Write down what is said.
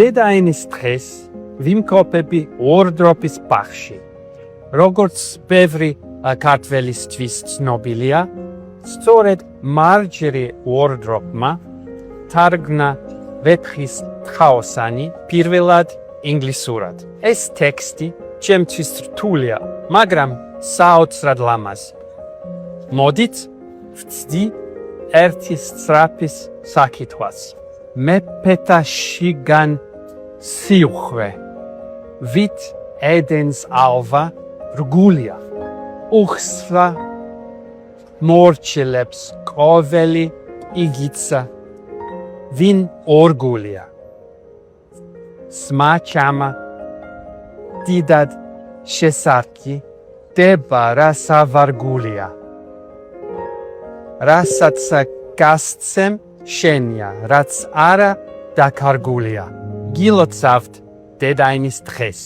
დედაენის დღეს ვიმყოფები ორდროპის ბაღში. როგორც ბევრი ქართველისთვის ცნობილია, სწორედ მარჯერი ორდროპმა თარგმნა ვეფხის თხაოსანი პირველად ინგლისურად. ეს ტექსტი ჩემთვის რთულია, მაგრამ საოცრად ლამაზი. მოდით ვცდი ერთი სწრაფის საკითხვას. მეფეთა შიგან სიუხვე, ვით ედენს ალვა რგულია, უხსვა მორჩილებს ყოველი იგიცა, ვინ ორგულია. სმაჩამა დიდად შესარკი დება რა სავარგულია. რასაც გასცემ შენია, რაც არა დაკარგულია. გილოცავთ დედაენის დღეს.